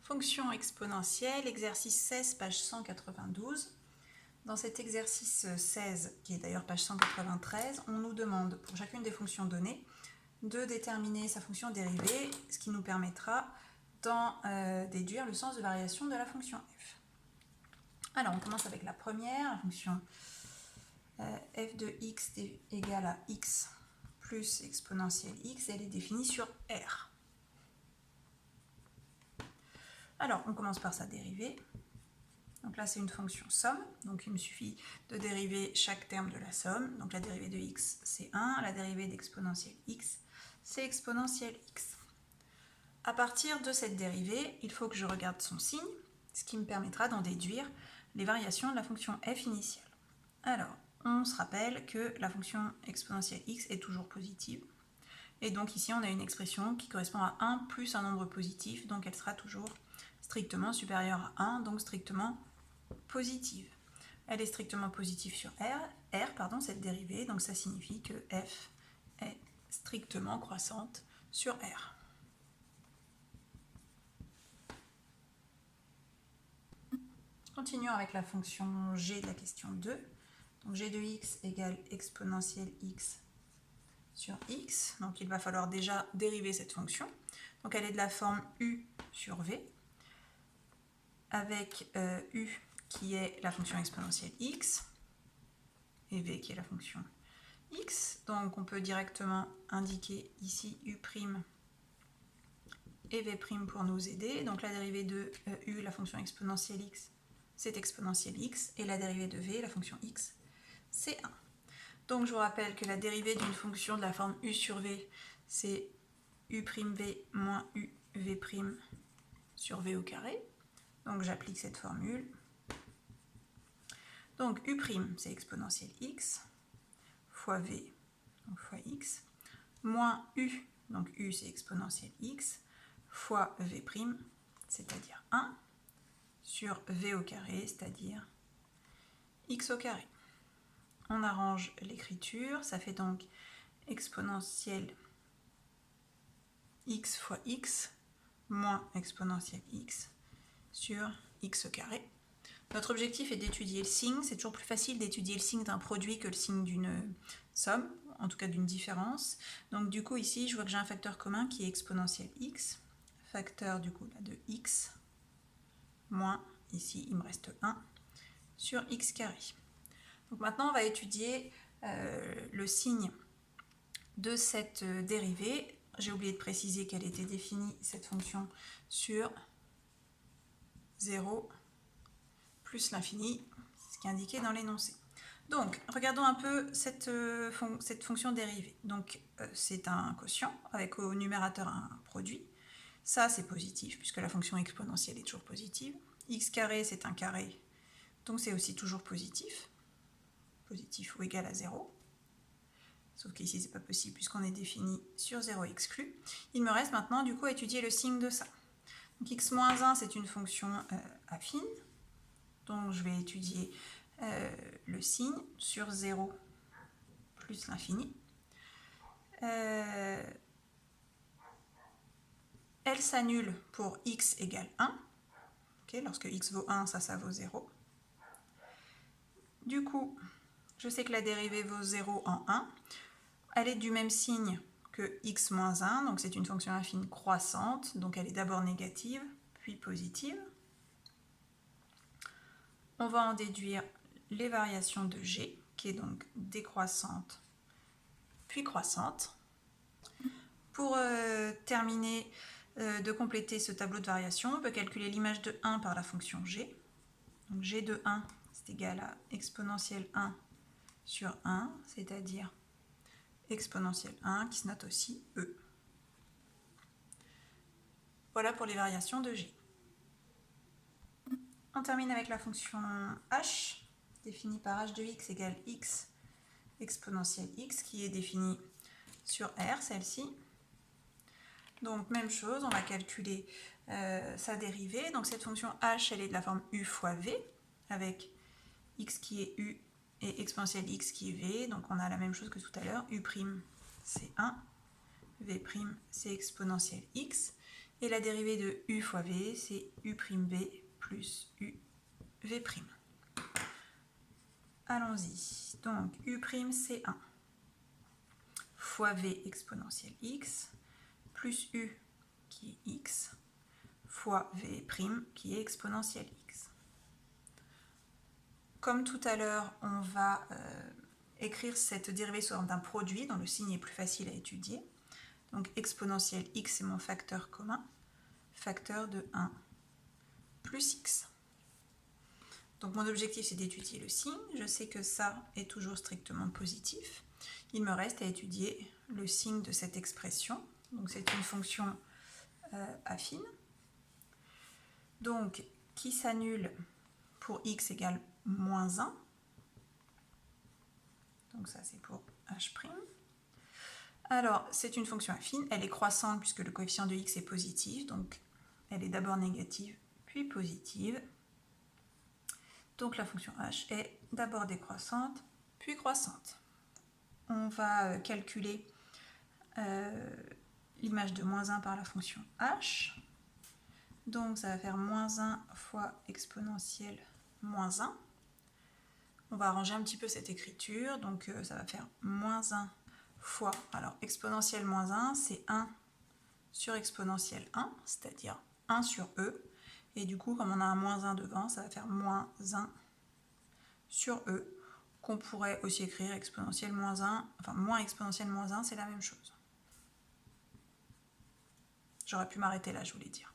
Fonction exponentielle, exercice 16, page 192. Dans cet exercice 16, qui est d'ailleurs page 193, on nous demande pour chacune des fonctions données de déterminer sa fonction dérivée, ce qui nous permettra d'en déduire le sens de variation de la fonction f. Alors on commence avec la première, la fonction f de x égale à x plus exponentielle x, elle est définie sur R. Alors, on commence par sa dérivée. Donc là, c'est une fonction somme. Donc, il me suffit de dériver chaque terme de la somme. Donc, la dérivée de x, c'est 1. La dérivée d'exponentielle x, c'est exponentielle x. À partir de cette dérivée, il faut que je regarde son signe, ce qui me permettra d'en déduire les variations de la fonction f initiale. Alors, on se rappelle que la fonction exponentielle x est toujours positive. Et donc, ici, on a une expression qui correspond à 1 plus un nombre positif. Donc, elle sera toujours strictement supérieure à 1, donc strictement positive. Elle est strictement positive sur R, cette dérivée, donc ça signifie que f est strictement croissante sur R. Continuons avec la fonction g de la question 2. Donc g de x égale exponentielle x sur x. Donc il va falloir déjà dériver cette fonction. Donc elle est de la forme u sur v, avec u qui est la fonction exponentielle x, et v qui est la fonction x. Donc on peut directement indiquer ici u' et v' pour nous aider. Donc la dérivée de u, la fonction exponentielle x, c'est exponentielle x, et la dérivée de v, la fonction x, c'est 1. Donc je vous rappelle que la dérivée d'une fonction de la forme u sur v, c'est u'v moins uv' sur v au carré. Donc j'applique cette formule. Donc u', c'est exponentielle x, fois v, donc fois x, moins u, donc u c'est exponentielle x, fois v', c'est-à-dire 1, sur v au carré, c'est-à-dire x au carré. On arrange l'écriture, ça fait donc exponentielle x fois x, moins exponentielle x, sur x au carré. Notre objectif est d'étudier le signe. C'est toujours plus facile d'étudier le signe d'un produit que le signe d'une somme, en tout cas d'une différence. Donc du coup ici, je vois que j'ai un facteur commun qui est exponentielle x, facteur du coup là, de x, moins, ici il me reste 1, sur x carré. Donc maintenant on va étudier le signe de cette dérivée. J'ai oublié de préciser qu'elle était définie, cette fonction, sur 0 plus l'infini, ce qui est indiqué dans l'énoncé. Donc, regardons un peu cette fonction dérivée. Donc, c'est un quotient avec au numérateur un produit. Ça, c'est positif, puisque la fonction exponentielle est toujours positive. X carré, c'est un carré, donc c'est aussi toujours positif. Positif ou égal à 0. Sauf qu'ici, c'est pas possible, puisqu'on est défini sur 0 exclu. Il me reste maintenant, du coup, à étudier le signe de ça. Donc, x-1, c'est une fonction affine. Donc je vais étudier le signe sur 0 plus l'infini. Elle s'annule pour x égale 1. Okay, lorsque x vaut 1, ça vaut 0. Du coup, je sais que la dérivée vaut 0 en 1. Elle est du même signe que x moins 1, donc c'est une fonction affine croissante, donc elle est d'abord négative, puis positive. On va en déduire les variations de g, qui est donc décroissante puis croissante. Pour terminer de compléter ce tableau de variation, on peut calculer l'image de 1 par la fonction g. Donc g de 1, c'est égal à exponentielle 1 sur 1, c'est-à-dire exponentielle 1 qui se note aussi e. Voilà pour les variations de g. On termine avec la fonction h, définie par h de x égale x exponentielle x, qui est définie sur R, celle-ci. Donc même chose, on va calculer sa dérivée. Donc cette fonction h, elle est de la forme u fois v, avec x qui est u et exponentielle x qui est v. Donc on a la même chose que tout à l'heure, u' c'est 1, v' c'est exponentielle x. Et la dérivée de u fois v, c'est u'v plus uv'. Allons-y. Donc, u' c'est 1 fois v exponentielle x plus u qui est x fois v' qui est exponentielle x. Comme tout à l'heure, on va écrire cette dérivée sous forme d'un produit dont le signe est plus facile à étudier. Donc exponentielle x, c'est mon facteur commun, facteur de 1 plus x. Donc mon objectif, c'est d'étudier le signe. Je sais que ça est toujours strictement positif. Il me reste à étudier le signe de cette expression. Donc c'est une fonction affine. Donc qui s'annule pour x égale moins 1. Donc ça, c'est pour h'. Alors, c'est une fonction affine, elle est croissante puisque le coefficient de x est positif, donc elle est d'abord négative, puis positive. Donc la fonction h est d'abord décroissante, puis croissante. On va calculer l'image de moins 1 par la fonction h. Donc ça va faire moins 1 fois exponentielle moins 1. On va arranger un petit peu cette écriture, donc ça va faire moins 1 fois, alors exponentielle moins 1, c'est 1 sur exponentielle 1, c'est-à-dire 1 sur e, et du coup, comme on a un moins 1 devant, ça va faire moins 1 sur e, qu'on pourrait aussi écrire exponentielle moins 1, enfin moins exponentielle moins 1, c'est la même chose. J'aurais pu m'arrêter là, je voulais dire.